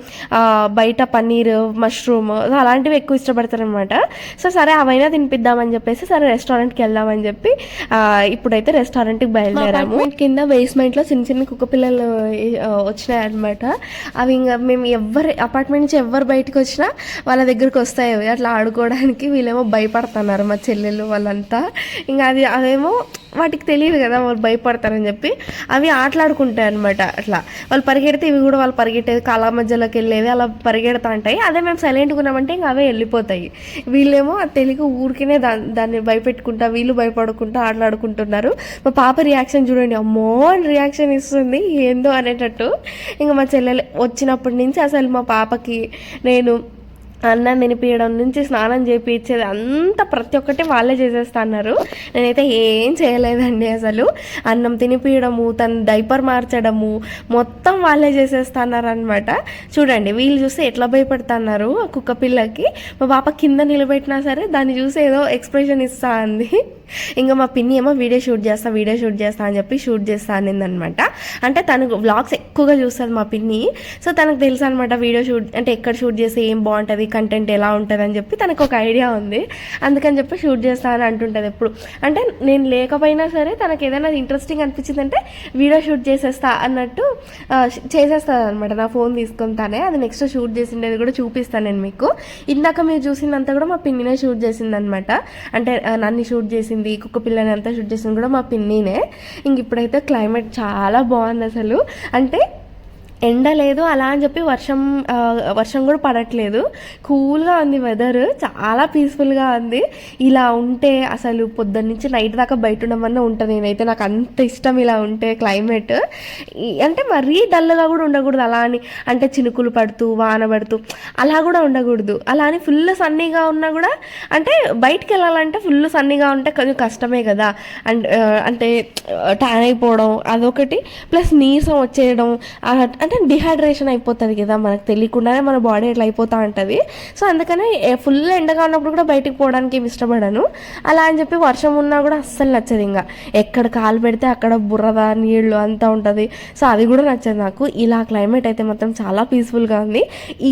బయట పన్నీర్, మష్రూమ్ అలాంటివి ఎక్కువ ఇష్టపడతారనమాట. సో సరే అవైనా తినిపిద్దామని చెప్పేసి సరే రెస్టారెంట్కి వెళ్దామని చెప్పి ఇప్పుడైతే రెస్టారెంట్కి బయలుదేరాము. కింద బేస్మెంట్లో చిన్న చిన్న కుక్క పిల్లలు వచ్చినాయి అనమాట. అవి ఇంకా మేము అపార్ట్మెంట్ నుంచి ఎవరు బయటకు వచ్చినా వాళ్ళ దగ్గరికి వస్తాయి అట్లా ఆడుకోవడానికి. వీళ్ళేమో భయపడుతున్నారు మా చెల్లెళ్ళు వాళ్ళంతా. ఇంకా అదేమో వాటికి తెలియదు కదా వాళ్ళు భయపడతారని చెప్పి అవి ఆటలాడుకుంటాయి అనమాట. అట్లా వాళ్ళు పరిగెడితే ఇవి కూడా వాళ్ళు పరిగెట్టేది, కాళ్ళ మధ్యలోకి వెళ్ళేది, అలా పరిగెడతా ఉంటాయి. అదే మేము సైలెంట్గా ఉన్నామంటే ఇంకా అవే వెళ్ళిపోతాయి. వీళ్ళేమో అది తెలియక ఊరికినే దాన్ని భయపెట్టుకుంటా వీళ్ళు భయపడుకుంటా ఆటలాడుకుంటున్నారు. మా పాప రియాక్షన్ చూడండి, అమ్మో అని రియాక్షన్ ఇస్తుంది ఏందో అనేటట్టు. ఇంకా మా చెల్లెలు వచ్చినప్పటి నుంచి అసలు మా పాపకి నేను అన్నం తినిపించడం నుంచి స్నానం చేయించేది అంతా ప్రతి ఒక్కటి వాళ్ళే చేసేస్తున్నారు. నేనైతే ఏం చేయలేదండి. అసలు అన్నం తినిపించడము, తను డైపర్ మార్చడము మొత్తం వాళ్ళే చేసేస్తున్నారు అనమాట. చూడండి వీళ్ళు చూస్తే ఎట్లా భయపడుతున్నారు కుక్క పిల్లకి. మా పాప కింద నిలబెట్టినా సరే దాన్ని చూసి ఏదో ఎక్స్ప్రెషన్ ఇస్తా అంది. ఇంకా మా పిన్ని ఏమో వీడియో షూట్ చేస్తా అని చెప్పి షూట్ చేస్తా అనిందనమాట. అంటే తనకు వ్లాగ్స్ ఎక్కువగా చూస్తుంది మా పిన్ని. సో తనకు తెలుసు అనమాట వీడియో షూట్ అంటే ఎక్కడ షూట్ చేస్తే ఏం బాగుంటుంది, కంటెంట్ ఎలా ఉంటుంది అని చెప్పి తనకు ఒక ఐడియా ఉంది. అందుకని చెప్పి షూట్ చేస్తా అని అంటుంటుంది ఎప్పుడు. అంటే నేను లేకపోయినా సరే తనకు ఏదైనా ఇంట్రెస్టింగ్ అనిపించిందంటే వీడియో షూట్ చేసేస్తా అన్నట్టు చేసేస్తుంది అనమాట. నా ఫోన్ తీసుకొని తనే అది నెక్స్ట్ షూట్ చేసిండేది కూడా చూపిస్తాను నేను మీకు. ఇందాక మీరు చూసిందంతా కూడా మా పిన్నినే షూట్ చేసింది అనమాట. అంటే నన్ను షూట్ చేసింది, కుక్క పిల్లని అంతా షూట్ చేసింది కూడా మా పిన్నినే. ఇంక ఇప్పుడైతే క్లైమేట్ చాలా బాగుంది అసలు. అంటే ఎండ లేదు అలా అని చెప్పి వర్షం కూడా పడట్లేదు, కూల్గా ఉంది వెదర్, చాలా పీస్ఫుల్గా ఉంది. ఇలా ఉంటే అసలు పొద్దున్న నుంచి నైట్ దాకా బయట ఉండమన్నా ఉంటుంది. నేనైతే నాకు అంత ఇష్టం ఇలా ఉంటే క్లైమేట్. అంటే మరీ డల్గా కూడా ఉండకూడదు, అలా అని అంటే చినుకులు పడుతూ వాన పడుతూ అలా కూడా ఉండకూడదు. అలా అని ఫుల్ సన్నీగా ఉన్నా కూడా అంటే బయటికి వెళ్ళాలంటే ఫుల్ సన్నీగా ఉంటే కొంచెం కష్టమే కదా. అండ్ అంటే ట్యాన్ అయిపోవడం అదొకటి, ప్లస్ నీరసం వచ్చేయడం, అంటే డిహైడ్రేషన్ అయిపోతుంది కదా మనకు తెలియకుండానే మన బాడీ ఎట్లా అయిపోతూ ఉంటుంది. సో అందుకనే ఫుల్ ఎండగా ఉన్నప్పుడు కూడా బయటికి పోవడానికి ఏమి ఇష్టపడాను. అలా అని చెప్పి వర్షం ఉన్నా కూడా అస్సలు నచ్చదు. ఇంకా ఎక్కడ కాలు పెడితే అక్కడ బుర్రద నీళ్ళు అంతా ఉంటుంది. సో అది కూడా నచ్చదు నాకు. ఇలా క్లైమేట్ అయితే మొత్తం చాలా పీస్ఫుల్గా ఉంది.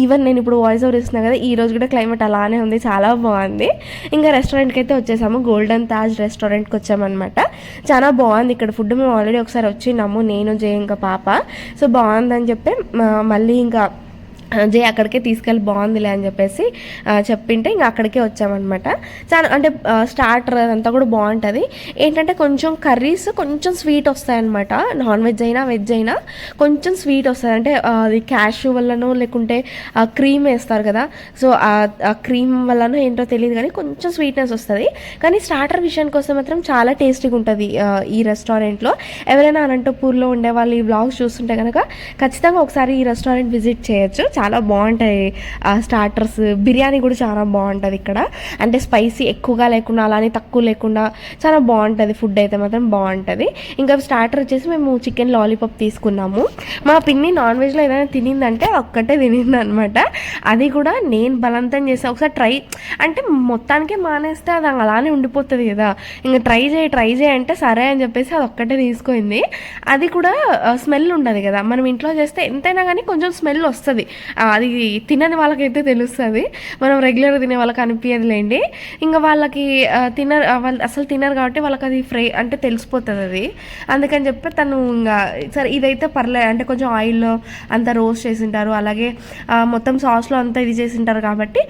ఈవెన్ నేను ఇప్పుడు వాయిస్ ఓవర్ ఇస్తున్నాను కదా, ఈ రోజు కూడా క్లైమేట్ అలానే ఉంది, చాలా బాగుంది. ఇంకా రెస్టారెంట్కి అయితే వచ్చేసాము, గోల్డెన్ తాజ్ రెస్టారెంట్కి వచ్చామన్నమాట. చాలా బాగుంది ఇక్కడ ఫుడ్. మేము ఆల్రెడీ ఒకసారి వచ్చినాము నేను జయ ఇంకా పాప. సో బాగుందని చెప్పి మళ్ళీ ఇంకా జయ అక్కడికే తీసుకెళ్ళి బాగుందిలే అని చెప్పేసి చెప్పింటే ఇంకా అక్కడికే వచ్చామన్నమాట. చాలా అంటే స్టార్టర్ అదంతా కూడా బాగుంటుంది. ఏంటంటే కొంచెం కర్రీస్ కొంచెం స్వీట్ వస్తాయన్నమాట. నాన్ వెజ్ అయినా వెజ్ అయినా కొంచెం స్వీట్ వస్తుంది. అంటే అది క్యాష్యూ వల్లనో లేకుంటే క్రీమ్ వేస్తారు కదా, సో ఆ క్రీమ్ వల్లనో ఏంటో తెలియదు కానీ కొంచెం స్వీట్నెస్ వస్తుంది. కానీ స్టార్టర్ విషయానికి వస్తే మాత్రం చాలా టేస్టీగా ఉంటుంది ఈ రెస్టారెంట్లో. ఎవరైనా అనంతపూర్లో ఉండే వాళ్ళు ఈ వ్లాగ్స్ చూస్తుంటే కనుక ఖచ్చితంగా ఒకసారి ఈ రెస్టారెంట్ విజిట్ చేయొచ్చు. చాలా బాగుంటాయి స్టార్టర్స్. బిర్యానీ కూడా చాలా బాగుంటుంది ఇక్కడ, అంటే స్పైసీ ఎక్కువగా లేకుండా అలానే తక్కువ లేకుండా చాలా బాగుంటుంది. ఫుడ్ అయితే మాత్రం బాగుంటుంది. ఇంకా స్టార్టర్ వచ్చేసి మేము చికెన్ లాలీపాప్ తీసుకున్నాము. మా పిన్ని నాన్ వెజ్లో ఏదైనా తినిందంటే ఒక్కటే తినింది అనమాట. అది కూడా నేను బలవంతం చేస్తాను, ఒకసారి ట్రై అంటే మొత్తానికే మానేస్తే అది అలానే ఉండిపోతుంది కదా, ఇంకా ట్రై చేయి అంటే సరే అని చెప్పేసి అది ఒక్కటే తీసుకుంది. అది కూడా స్మెల్ ఉండదు కదా, మనం ఇంట్లో చేస్తే ఎంతైనా కానీ కొంచెం స్మెల్ వస్తుంది. అది తినని వాళ్ళకైతే తెలుస్తుంది, మనం రెగ్యులర్గా తినే వాళ్ళకి అనిపించదులేండి. ఇంకా వాళ్ళకి వాళ్ళు అసలు తినరు కాబట్టి వాళ్ళకి అది అంటే తెలిసిపోతుంది అది. అందుకని చెప్పి తను ఇంకా సరే ఇదైతే పర్లేదు అంటే కొంచెం ఆయిల్లో అంతా రోస్ట్ చేసింటారు, అలాగే మొత్తం సాస్లో అంతా ఇది చేసింటారు కాబట్టి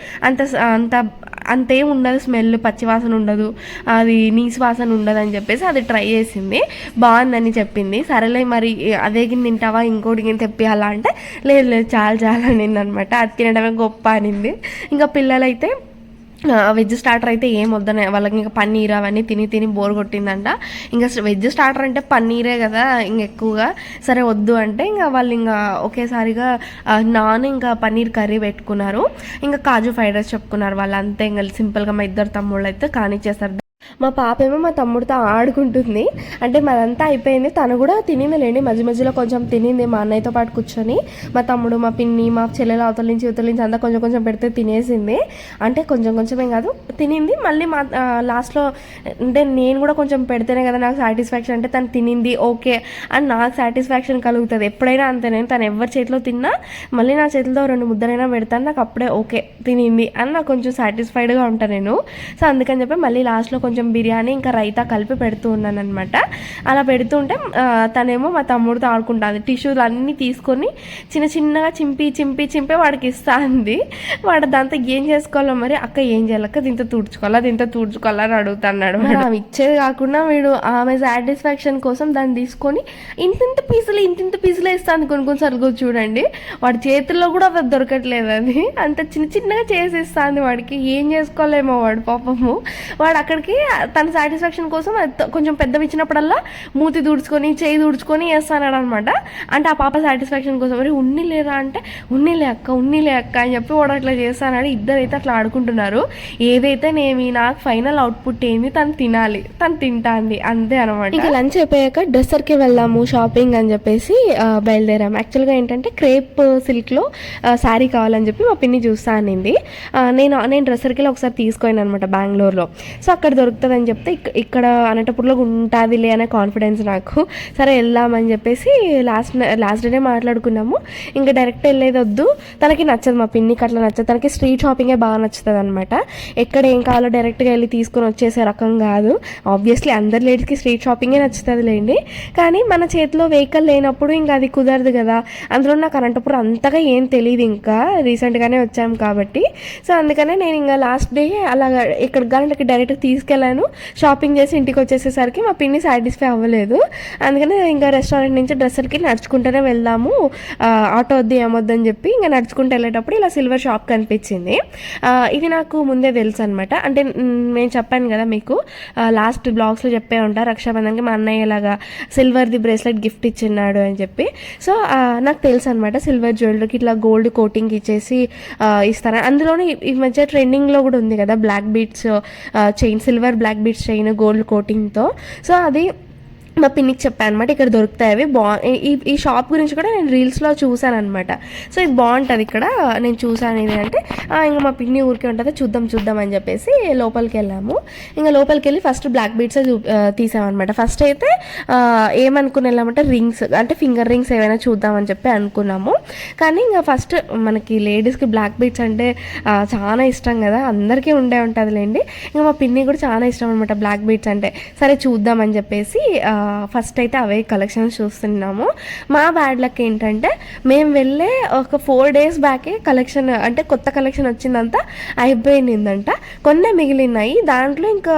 అంతేం ఉండదు, స్మెల్ పచ్చివాసన ఉండదు, అది నీసు వాసన ఉండదు అని చెప్పేసి అది ట్రై చేసింది, బాగుందని చెప్పింది. సరేలే మరి అదే గిన్నె తింటావా ఇంకోటి గిన్నె తెప్పియాలా అంటే లేదు చాలా అనింది అనమాట. అది తినడమే గొప్ప అనింది. ఇంకా పిల్లలైతే వెజ్ స్టార్టర్ అయితే ఏం వద్దనే వాళ్ళకి ఇంకా పన్నీర్ అవన్నీ తిని బోర్ కొట్టిందంట. ఇంకా వెజ్ స్టార్టర్ అంటే పన్నీరే కదా ఇంక ఎక్కువగా, సరే వద్దు అంటే ఇంకా వాళ్ళు ఇంకా ఒకేసారిగా నాన్ ఇంకా పన్నీర్ కర్రీ పెట్టుకున్నారు. ఇంకా కాజు ఫ్రైడ్ రైస్ చెప్పుకున్నారు వాళ్ళు, అంతే. ఇంకా సింపుల్గా మా ఇద్దరు తమ్ముళ్ళు అయితే కానిచ్చేస్తారు. మా పాప ఏమో మా తమ్ముడితో ఆడుకుంటుంది. అంటే మాదంతా అయిపోయింది, తను కూడా తినిందిలేండి, మధ్యలో కొంచెం తినింది మా అన్నయ్యతో పాటు కూర్చొని. మా తమ్ముడు, మా పిన్ని, మా చెల్లెలు అవతల నుంచి అంతా కొంచెం పెడితే తినేసింది. అంటే కొంచెం ఏం కాదు తినింది. మళ్ళీ మా లాస్ట్లో అంటే నేను కూడా కొంచెం పెడితేనే కదా నాకు సాటిస్ఫాక్షన్, అంటే తను తినింది ఓకే అని నాకు సాటిస్ఫాక్షన్ కలుగుతుంది. ఎప్పుడైనా అంతే, నేను తను ఎవరి చేతిలో తిన్నా మళ్ళీ నా చేతిలో 2 ముద్దలైనా పెడతాను, నాకు అప్పుడే ఓకే తినింది అని నాకు కొంచెం సాటిస్ఫైడ్గా ఉంటాను నేను. సో అందుకని చెప్పి మళ్ళీ లాస్ట్లో కొంచెం బిర్యానీ ఇంకా రైతా కలిపి పెడుతూ ఉన్నాను అనమాట. అలా పెడుతుంటే తనేమో మా తమ్ముడితో ఆడుకుంటుంది. టిష్యూలు అన్నీ తీసుకొని చిన్నగా చింపి వాడికి ఇస్తా అంది. వాడు దాంతో ఏం చేసుకోవాలో మరి, అక్క ఏం చేయాలక్క దీంతో తుడుచుకోవాలా అని అడుగుతున్నాడు. ఆమె ఇచ్చేది కాకుండా వీడు ఆమె సాటిస్ఫాక్షన్ కోసం దాన్ని తీసుకొని ఇంతింత పీసులు ఇస్తాను కొన్నిసార్లు చూడండి. వాడి చేతుల్లో కూడా అది దొరకట్లేదు, అది అంత చిన్నగా చేసి ఇస్తాంది. వాడికి ఏం చేసుకోలేమో వాడు పాపము. వాడు అక్కడికి తన సాటిస్ఫాక్షన్ కోసం కొంచెం పెద్దవి ఇచ్చినప్పుడల్లా మూతి చేయి దూడ్చుకొని వేస్తాడు అనమాట. అంటే ఆ పాప సాటిస్ఫాక్షన్ కోసం మరి ఉన్నిలేరా అంటే ఉన్నిలే అక్క అని చెప్పి వాడు అట్లా చేస్తానని ఇద్దరైతే అట్లా ఆడుకుంటున్నారు. ఏదైతే నాకు ఫైనల్ అవుట్పుట్ ఏంది, తను తినాలి, తను తింటాంది అంతే అనమాట. ఇక లంచ్ అయిపోయాక డ్రెస్సర్కి వెళ్దాము షాపింగ్ అని చెప్పేసి బయలుదేరాము. యాక్చువల్గా ఏంటంటే క్రేప్ సిల్క్లో శారీ కావాలని చెప్పి మా పిన్ని చూస్తా అనింది. నేను డ్రెస్సర్కి ఒకసారి తీసుకోయాను అనమాట బెంగళూరులో. సో అక్కడ దొరుకుతుందని చెప్తే ఇక్కడ అనంతపూర్లో ఉంటుందిలే అనే కాన్ఫిడెన్స్ నాకు. సరే వెళ్దామని చెప్పేసి లాస్ట్ డేనే మాట్లాడుకున్నాము. ఇంకా డైరెక్ట్ వెళ్ళేది వద్దు, తనకి నచ్చదు, మా పిన్నికి అట్లా నచ్చదు, తనకి స్ట్రీట్ షాపింగే బాగా నచ్చుతుంది అనమాట. ఎక్కడ ఏం కావాలో డైరెక్ట్గా వెళ్ళి తీసుకొని వచ్చేసే రకం కాదు. ఆబ్వియస్లీ అందరి లేడీస్కి స్ట్రీట్ షాపింగే నచ్చుతుంది లేండి, కానీ మన చేతిలో వెహికల్ లేనప్పుడు ఇంకా అది కుదరదు కదా. అందులో నాకు అనంతపురం అంతగా ఏం తెలియదు, ఇంకా రీసెంట్గానే వచ్చాము కాబట్టి. సో అందుకనే నేను ఇంకా లాస్ట్ డే అలాగా ఎక్కడికి కానీ డైరెక్ట్ తీసుకెళ్ళాను. షాపింగ్ చేసి ఇంటికి వచ్చేసేసరికి మా పిన్ని సాటిస్ఫై అవ్వలేదు. అందుకని ఇంకా రెస్టారెంట్ నుంచి డ్రెస్సర్కి నడుచుకుంటూనే వెళ్దాము, ఆటో వద్దు ఏమొద్దని చెప్పి ఇంకా నడుచుకుంటూ వెళ్ళేటప్పుడు ఇలా సిల్వర్ షాప్ కనిపించింది. ఇది నాకు ముందే తెలుసు అనమాట. అంటే నేను చెప్పాను కదా మీకు లాస్ట్ బ్లాగ్స్లో చెప్పే ఉంటా, రక్షాబంధన్కి మా అన్నయ్య ఇలాగా సిల్వర్ది బ్రేస్లెట్ గిఫ్ట్ ఇచ్చిన్నాడు అని చెప్పి. సో నాకు తెలుసు అనమాట, సిల్వర్ జ్యువెలరీకి ఇట్లా గోల్డ్ కోటింగ్ ఇచ్చేసి ఇస్తాను. అందులోనే ఈ మధ్య ట్రెండింగ్లో కూడా ఉంది కదా black beads chain, silver black beads chain gold కోటింగ్తో. సో అది మా పిన్నికి చెప్పాను అనమాట, ఇక్కడ దొరుకుతాయి అవి ఈ షాప్ గురించి కూడా నేను రీల్స్లో చూశాను అనమాట. సో ఇది బాగుంటుంది ఇక్కడ, నేను చూసాను ఇది అంటే ఇంకా మా పిన్ని ఊరికే ఉంటుంది చూద్దాం అని చెప్పేసి లోపలికి వెళ్ళాము. ఇంకా లోపలికి వెళ్ళి ఫస్ట్ బ్లాక్ బీడ్స్ తీసామన్నమాట. ఫస్ట్ అయితే ఏమనుకుని వెళ్ళామంటే రింగ్స్, అంటే ఫింగర్ రింగ్స్ ఏమైనా చూద్దామని చెప్పి అనుకున్నాము. కానీ ఇంకా ఫస్ట్ మనకి లేడీస్కి బ్లాక్ బీడ్స్ అంటే చాలా ఇష్టం కదా, అందరికీ ఉంటుందిలేండి. ఇంకా మా పిన్ని కూడా చాలా ఇష్టం అనమాట బ్లాక్ బీడ్స్ అంటే. సరే చూద్దామని చెప్పేసి ఫస్ట్ అయితే అవే కలెక్షన్స్ చూస్తున్నాము. మా బ్యాడ్ లక్ ఏంటంటే మేము వెళ్ళే ఒక 4 days బ్యాకే కలెక్షన్, అంటే కొత్త కలెక్షన్ వచ్చిందంతా అయిపోయిందంట, కొన్నే మిగిలినాయి. దాంట్లో ఇంకా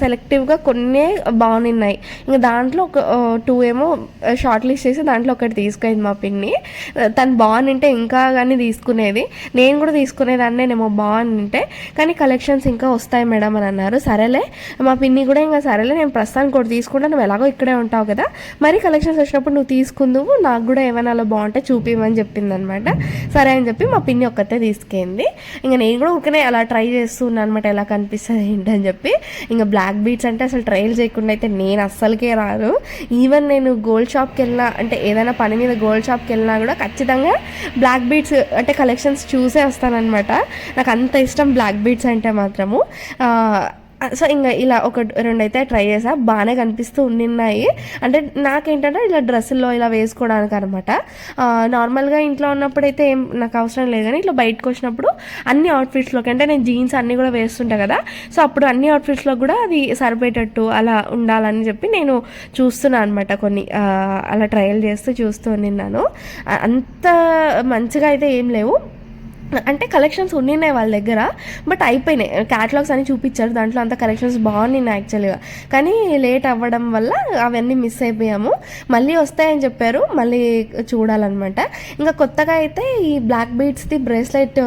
సెలెక్టివ్గా కొన్నే బాగున్నాయి. ఇంకా దాంట్లో ఒక 2 ఏమో షార్ట్ లిస్ట్ చేసి దాంట్లో ఒకటి తీసుకుంది మా పిన్ని. తను బాగుంటే ఇంకా కానీ తీసుకునేది, నేను కూడా తీసుకునేదాన్నేమో బాగుంటే, కానీ కలెక్షన్స్ ఇంకా వస్తాయి మేడం అని అన్నారు. సరేలే మా పిన్ని కూడా ఇంకా సరేలే నేను ప్రస్తుతానికి ఒకటి తీసుకుంటా, నువ్వు ఎలాగో ఇక్కడ ఇక్కడే ఉంటావు కదా, మరి కలెక్షన్స్ వచ్చినప్పుడు నువ్వు తీసుకుందువు, నాకు కూడా ఏమైనా అలా బాగుంటే చూపిమని చెప్పింది అనమాట. సరే అని చెప్పి మా పిన్ని ఒక్కతే తీసుకెళ్ళింది. ఇంకా నేను కూడా ఊరికనే అలా ట్రై చేస్తున్నాను అనమాట, ఎలా కనిపిస్తుంది ఏంటని చెప్పి. ఇంకా బ్లాక్ బీడ్స్ అంటే అసలు ట్రయల్ చేయకుండా అయితే నేను అస్సలకే రాను. ఈవెన్ నేను గోల్డ్ షాప్కి వెళ్ళినా అంటే ఏదైనా పని మీద గోల్డ్ షాప్కి వెళ్ళినా కూడా ఖచ్చితంగా బ్లాక్ బీడ్స్ అంటే కలెక్షన్స్ చూసే వస్తానన్నమాట. నాకు అంత ఇష్టం బ్లాక్ బీడ్స్ అంటే మాత్రము. సో ఇంకా ఇలా ఒక 2 అయితే ట్రై చేసా, బాగానే కనిపిస్తూ ఉన్నాయి. అంటే నాకేంటంటే ఇలా డ్రెస్సుల్లో ఇలా వేసుకోవడానికి అనమాట. నార్మల్గా ఇంట్లో ఉన్నప్పుడు అయితే ఏం నాకు అవసరం లేదు, కానీ ఇట్లా బయటకు వచ్చినప్పుడు అన్ని అవుట్ఫిట్స్లోకి, అంటే నేను జీన్స్ అన్నీ కూడా వేస్తుంటా కదా, సో అప్పుడు అన్ని అవుట్ఫిట్స్లో కూడా అది సరిపోయేటట్టు అలా ఉండాలని చెప్పి నేను చూస్తున్నాను అనమాట. కొన్ని అలా ట్రయల్ చేస్తూ చూస్తూ నిన్నాను. అంత మంచిగా అయితే ఏం లేవు, అంటే కలెక్షన్స్ ఉన్నాయి వాళ్ళ దగ్గర, బట్ అయిపోయినాయి. క్యాటలాగ్స్ అని చూపించారు, దాంట్లో అంత కలెక్షన్స్ బాగున్నాయి యాక్చువల్గా, కానీ లేట్ అవ్వడం వల్ల అవన్నీ మిస్ అయిపోయాము. మళ్ళీ వస్తాయని చెప్పారు, మళ్ళీ చూడాలన్నమాట. ఇంకా కొత్తగా అయితే ఈ బ్లాక్ బీడ్స్ది బ్రేస్లెట్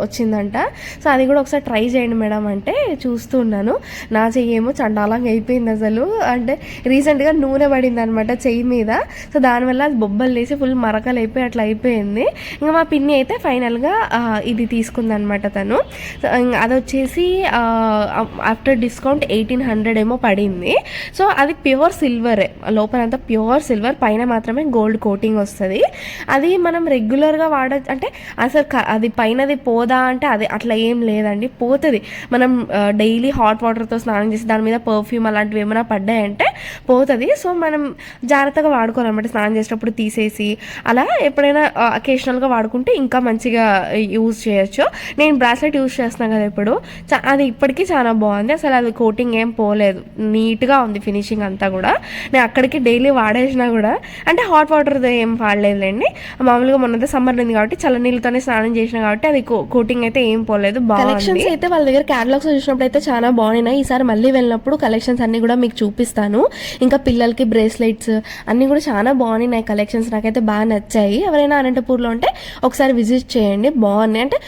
వచ్చిందంట, సో అది కూడా ఒకసారి ట్రై చేయండి మేడం అంటే చూస్తూ ఉన్నాను. నా చెయ్యి ఏమో చండాలంగా అయిపోయింది అసలు, అంటే రీసెంట్గా నూనె పడింది అనమాట చెయ్యి మీద, సో దానివల్ల అది బొబ్బలు వేసి ఫుల్ మరకలు అయిపోయి అట్లా అయిపోయింది. ఇంకా మా పిన్ని అయితే ఫైనల్గా ఇది తీసుకుందనమాట తను. అది వచ్చేసి ఆఫ్టర్ డిస్కౌంట్ 1800 ఏమో పడింది. సో అది ప్యూర్ సిల్వరే, లోపలంతా ప్యూర్ సిల్వర్, పైన మాత్రమే గోల్డ్ కోటింగ్ వస్తుంది. అది మనం రెగ్యులర్గా అంటే అసలు అది పైనది పోదా అంటే అది అట్లా ఏం లేదండి, పోతుంది. మనం డైలీ హాట్ వాటర్తో స్నానం చేసి దాని మీద పర్ఫ్యూమ్ అలాంటివి ఏమైనా పడ్డాయంటే పోతుంది. సో మనం జాగ్రత్తగా వాడుకోవాలన్నమాట, స్నానం చేసేటప్పుడు తీసేసి అలా ఎప్పుడైనా అకేషనల్గా వాడుకుంటే ఇంకా మంచిగా యూజ్ చేయొచ్చు. నేను బ్రాస్లెట్ యూజ్ చేస్తున్నాను కదా ఇప్పుడు, అది ఇప్పటికీ చాలా బాగుంది. అసలు అది కోటింగ్ ఏం పోలేదు, నీట్గా ఉంది ఫినిషింగ్ అంతా కూడా. నేను అక్కడికి డైలీ వాడేసినా కూడా, అంటే హాట్ వాటర్ ఏం వాడలేదులేండి, మామూలుగా మొన్న సమ్మర్ ఉంది కాబట్టి చల్ల నీళ్ళతోనే స్నానం చేసిన కాబట్టి అది కోటింగ్ అయితే ఏం పోలేదు. కలెక్షన్స్ అయితే వాళ్ళ దగ్గర క్యాటలాగ్స్ చూసినప్పుడు అయితే చాలా బాగున్నాయి. ఈసారి మళ్ళీ వెళ్ళినప్పుడు కలెక్షన్స్ అన్ని కూడా మీకు చూపిస్తాను. ఇంకా పిల్లలకి బ్రేస్లెట్స్ అన్ని కూడా చాలా బాగున్నాయి కలెక్షన్స్, నాకైతే బాగా నచ్చాయి. ఎవరైనా అనంతపూర్లో ఉంటే ఒకసారి విజిట్ చేయండి, బాగున్నాయి. అంటే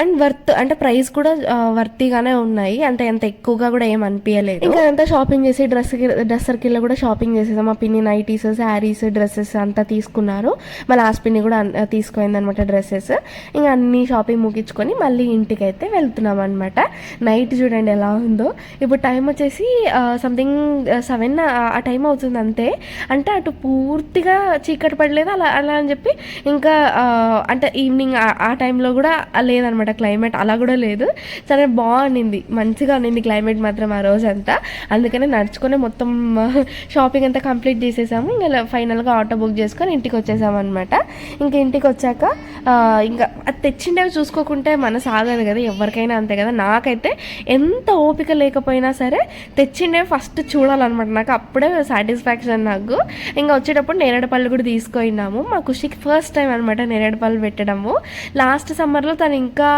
అండ్ వర్త్, అంటే ప్రైస్ కూడా వర్తీగానే ఉన్నాయి, అంటే ఎంత ఎక్కువగా కూడా ఏం అనిపించలేదు. ఇంకా అంతా షాపింగ్ చేసి డ్రెస్ సర్కిల్లో కూడా షాపింగ్ చేసేసాం. మా పిన్ని నైటీస్, శారీస్, డ్రెస్సెస్ అంతా తీసుకున్నారు. మా లాస్ట్ పిన్ని కూడా తీసుకుంది అనమాట డ్రెస్సెస్. ఇంకా అన్ని షాపింగ్ ముగించుకొని మళ్ళీ ఇంటికి అయితే వెళ్తున్నాం అనమాట. నైట్ చూడండి ఎలా ఉందో. ఇప్పుడు టైం వచ్చేసి సంథింగ్ 7 ఆ టైం అవుతుంది అంతే. అంటే అటు పూర్తిగా చీకటి పడలేదు అలా అలా అని చెప్పి, ఇంకా అంటే ఈవినింగ్ ఆ టైంలో కూడా లేదనమాట క్లైమేట్, అలా కూడా లేదు. సరే బాగుంది, మంచిగా ఉండింది క్లైమేట్ మాత్రం ఆ రోజంతా. అందుకనే నడుచుకొని మొత్తం షాపింగ్ అంతా కంప్లీట్ చేసేసాము. ఇంకా ఫైనల్గా ఆటో బుక్ చేసుకొని ఇంటికి వచ్చేసాము అనమాట. ఇంకా ఇంటికి వచ్చాక ఇంకా అది తెచ్చిండేవి చూసుకోకుంటే మనసు ఆగదు కదా, ఎవరికైనా అంతే కదా. నాకైతే ఎంత ఓపిక లేకపోయినా సరే తెచ్చిండేవి ఫస్ట్ చూడాలన్నమాట, నాకు అప్పుడే సాటిస్ఫాక్షన్ నాకు. ఇంకా వచ్చేటప్పుడు నేరేడుపళ్ళు కూడా తీసుకున్నాము. మా ఖుషికి ఫస్ట్ టైం అనమాట నేరేడుపళ్ళు పెట్టడము. లాస్ట్ సమ్మర్లో తను ఇంకా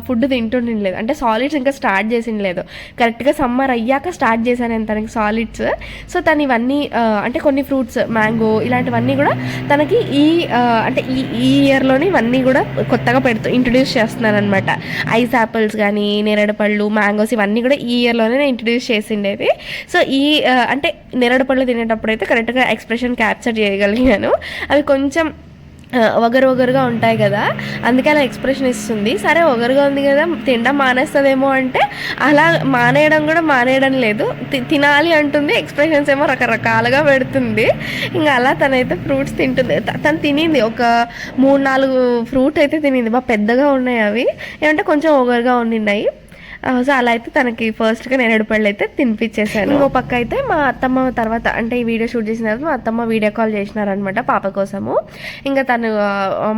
ఫుడ్ తింటుండలేదు, అంటే సాలిడ్స్ ఇంకా స్టార్ట్ చేసిండలేదు. కరెక్ట్గా సమ్మర్ అయ్యాక స్టార్ట్ చేశాను నేను తనకి సాలిడ్స్. సో తను ఇవన్నీ అంటే కొన్ని ఫ్రూట్స్, మ్యాంగో ఇలాంటివన్నీ కూడా తనకి అంటే ఈ ఇయర్లోనే ఇవన్నీ కూడా కొత్తగా ఇంట్రడ్యూస్ చేస్తున్నాను అనమాట. ఐస్ యాపిల్స్ కానీ నేరేడుపళ్ళు, మ్యాంగోస్ ఇవన్నీ కూడా ఈ ఇయర్లోనే నేను ఇంట్రడ్యూస్ చేసిండేది. సో అంటే నేరేడుపళ్ళు తినేటప్పుడు అయితే కరెక్ట్గా ఎక్స్ప్రెషన్ క్యాప్చర్ చేయగలిగాను. అవి కొంచెం ఒగరుగా ఉంటాయి కదా, అందుకే అలా ఎక్స్ప్రెషన్ ఇస్తుంది. సరే ఒగరుగా ఉంది కదా తినడం మానేస్తుందేమో అంటే అలా మానేయడం లేదు, తినాలి అంటుంది. ఎక్స్ప్రెషన్స్ ఏమో రకరకాలుగా పెడుతుంది. ఇంకా అలా తనైతే ఫ్రూట్స్ తింటుంది. తను తినింది ఒక 3-4 ఫ్రూట్ అయితే తినింది, బాగా పెద్దగా ఉన్నాయి అవి, ఏమంటే కొంచెం ఒగరుగా ఉండినాయి. సో అలా అయితే తనకి ఫస్ట్గా నేరేడుపళ్ళు అయితే తినిపించేసాను. ఇంకో పక్క అయితే మా అత్తమ్మ తర్వాత, అంటే ఈ వీడియో షూట్ చేసిన తర్వాత మా అత్తమ్మ వీడియో కాల్ చేసినారనమాట పాప కోసము. ఇంకా తను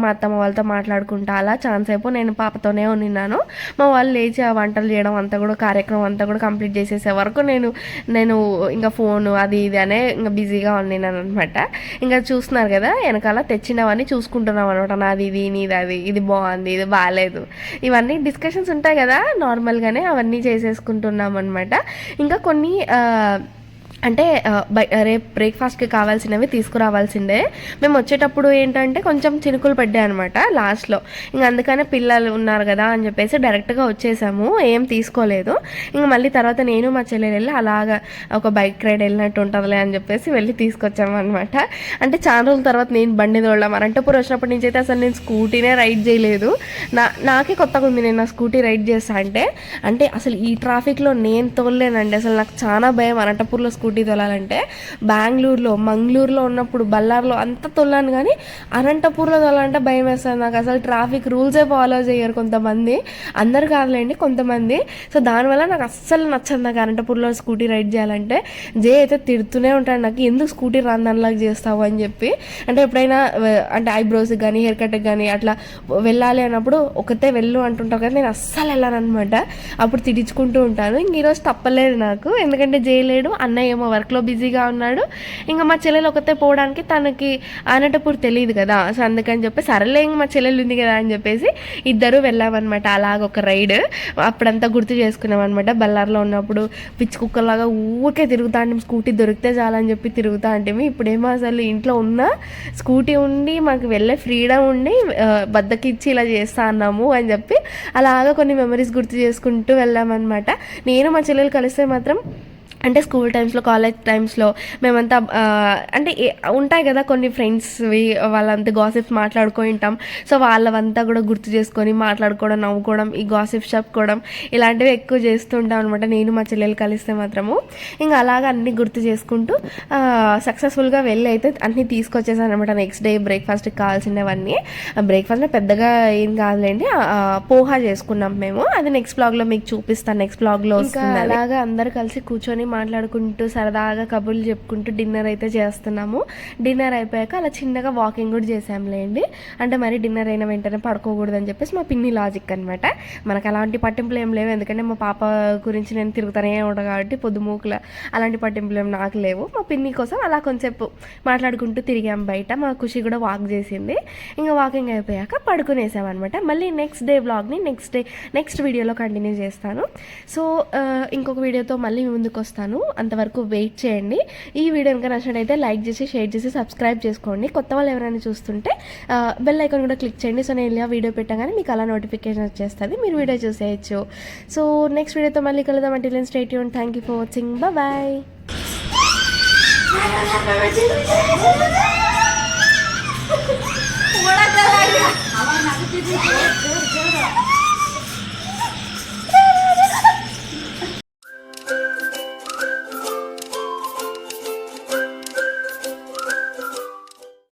మా అత్తమ్మ వాళ్ళతో మాట్లాడుకుంటా అలా ఛాన్స్ అయిపో నేను పాపతోనే ఉన్నాను. మా వాళ్ళు లేచి ఆ వంటలు చేయడం అంతా కూడా, కార్యక్రమం అంతా కూడా కంప్లీట్ చేసేసే వరకు నేను ఇంకా ఫోను అది ఇది అనే ఇంకా బిజీగా ఉన్నాను అనమాట. ఇంకా చూస్తున్నారు కదా వెనకాల తెచ్చినవన్నీ చూసుకుంటున్నాం అనమాట. నాది ఇది, నీది అది, ఇది బాగుంది, ఇది బాగాలేదు, ఇవన్నీ డిస్కషన్స్ ఉంటాయి కదా నార్మల్గానే, అవన్నీ చేసేసుకుంటున్నాం అనమాట. ఇంకా కొన్ని అంటే రేపు బ్రేక్ఫాస్ట్కి కావాల్సినవి తీసుకురావాల్సిందే. మేము వచ్చేటప్పుడు ఏంటంటే కొంచెం చినుకులు పడ్డాయి అనమాట లాస్ట్లో. ఇంక అందుకనే పిల్లలు ఉన్నారు కదా అని చెప్పేసి డైరెక్ట్గా వచ్చేసాము, ఏం తీసుకోలేదు. ఇంక మళ్ళీ తర్వాత నేను మా చెల్లెలు వెళ్ళి అలాగా ఒక బైక్ రైడ్ వెళ్ళినట్టు ఉంటుందిలే అని చెప్పేసి వెళ్ళి తీసుకొచ్చాము అనమాట. అంటే చాలా రోజుల తర్వాత నేను బండి తోడడం, అనంతపురం వచ్చినప్పటి నుంచి అయితే అసలు నేను స్కూటీనే రైడ్ చేయలేదు. నాకే కొత్తగా ఉంది నేను నా స్కూటీ రైడ్ చేస్తా అంటే అసలు ఈ ట్రాఫిక్లో నేను తోలేనండి. అసలు నాకు చాలా భయం అనంతపూర్లో స్కూటీ తోలాలంటే. బెంగళూరులో మంగళూరులో ఉన్నప్పుడు బళ్ళార్లో అంతా తోలాను, కానీ అనంతపూర్లో తోలాలంటే భయం వేస్తుంది నాకు. అసలు ట్రాఫిక్ రూల్సే ఫాలో చేయరు కొంతమంది, అందరు కాదులేండి కొంతమంది. సో దానివల్ల నాకు అస్సలు నచ్చదు నాకు అనంతపూర్లో స్కూటీ రైడ్ చేయాలంటే. జే అయితే తిడుతూనే ఉంటాడు నాకు, ఎందుకు స్కూటీ రాందనిలాగా చేస్తావు అని చెప్పి. అంటే ఎప్పుడైనా అంటే ఐబ్రోస్కి కానీ హెయిర్ కట్కి కానీ అట్లా వెళ్ళాలి అన్నప్పుడు ఒకతే వెళ్ళు అంటుంటావు కదా, నేను అస్సలు వెళ్ళాను అనమాట. అప్పుడు తిట్టించుకుంటూ ఉంటాను. ఇంక ఈరోజు తప్పలేదు నాకు, ఎందుకంటే చేయలేడు, అన్నయ్య ఏమో వర్క్లో బిజీగా ఉన్నాడు. ఇంకా మా చెల్లెలు ఒకతే పోవడానికి తనకి అనంతపూర్ తెలియదు కదా, సో అందుకని చెప్పి సరేలే ఇంక మా చెల్లెలు ఉంది కదా అని చెప్పేసి ఇద్దరు వెళ్ళామన్నమాట అలాగ ఒక రైడ్. అప్పుడంతా గుర్తు చేసుకున్నాం అనమాట. బళ్ళార్లో ఉన్నప్పుడు పిచ్చి కుక్కలాగా ఊరికే తిరుగుతా అంటే స్కూటీ దొరికితే చాలని చెప్పి తిరుగుతా అంటే, ఇప్పుడేమో అసలు ఇంట్లో ఉన్న స్కూటీ ఉండి మాకు వెళ్ళే ఫ్రీడమ్ ఉండి బద్దకిచ్చి ఇలా చేస్తా అన్నాము అని చెప్పి అలాగా కొన్ని మెమరీస్ గుర్తు చేసుకుంటూ వెళ్ళామన్నమాట. నేను మా చెల్లెలు కలిస్తే మాత్రం అంటే స్కూల్ టైమ్స్లో కాలేజ్ టైమ్స్లో మేమంతా అంటే ఉంటాయి కదా కొన్ని ఫ్రెండ్స్వి, వాళ్ళంతా గాసిప్స్ మాట్లాడుకొని ఉంటాం. సో వాళ్ళవంతా కూడా గుర్తు చేసుకొని మాట్లాడుకోవడం, నవ్వుకోవడం, ఈ గాసిప్స్ చెప్పుకోవడం ఇలాంటివి ఎక్కువ చేస్తూ ఉంటాం అనమాట నేను మా చెల్లెలు కలిస్తే మాత్రము. ఇంకా అలాగ అన్నీ గుర్తు చేసుకుంటూ సక్సెస్ఫుల్గా వెళ్ళి అయితే అన్నీ తీసుకొచ్చేసాను అనమాట. నెక్స్ట్ డే బ్రేక్ఫాస్ట్కి కావాల్సినవన్నీ. బ్రేక్ఫాస్ట్ పెద్దగా ఏం కాదులేండి, పోహా చేసుకున్నాం మేము. అది నెక్స్ట్ బ్లాగ్లో మీకు చూపిస్తాను, నెక్స్ట్ బ్లాగ్లో వస్తుంది. అలాగా అందరు కలిసి కూర్చొని మాట్లాడుకుంటూ సరదాగా కబుర్లు చెప్పుకుంటూ డిన్నర్ అయితే చేస్తున్నాము. డిన్నర్ అయిపోయాక అలా చిన్నగా వాకింగ్ కూడా చేసాంలేండి. అంటే మరి డిన్నర్ అయిన వెంటనే పడుకోకూడదని చెప్పేసి మా పిన్ని లాజిక్ అనమాట. మనకు అలాంటి పట్టింపులు ఏం లేవు, ఎందుకంటే మా పాప గురించి నేను తిరుగుతానే ఉంటాను కాబట్టి పొద్దుమూకుల అలాంటి పట్టింపులు ఏం నాకు లేవు. మా పిన్ని కోసం అలా కొంచెంసేపు మాట్లాడుకుంటూ తిరిగాం బయట. మా ఖుషి కూడా వాక్ చేసింది. ఇంకా వాకింగ్ అయిపోయాక పడుకునేసామన్నమాట. మళ్ళీ నెక్స్ట్ డే వ్లాగ్ని నెక్స్ట్ వీడియోలో కంటిన్యూ చేస్తాను. సో ఇంకొక వీడియోతో మళ్ళీ ముందుకు వస్తాను. అంతవరకు వెయిట్ చేయండి. ఈ వీడియో కనుక నచ్చినట్టయితే లైక్ చేసి షేర్ చేసి సబ్స్క్రైబ్ చేసుకోండి. కొత్త వాళ్ళు ఎవరైనా చూస్తుంటే బెల్ ఐకాన్ కూడా క్లిక్ చేయండి. సో నేను ఇలా వీడియో పెట్టగానే మీకు అలా నోటిఫికేషన్ వచ్చేస్తుంది, మీరు వీడియో చూసేయచ్చు. సో నెక్స్ట్ వీడియోతో మళ్ళీ కలుద్దాం. Until stay tuned. Thank you for watching. Bye.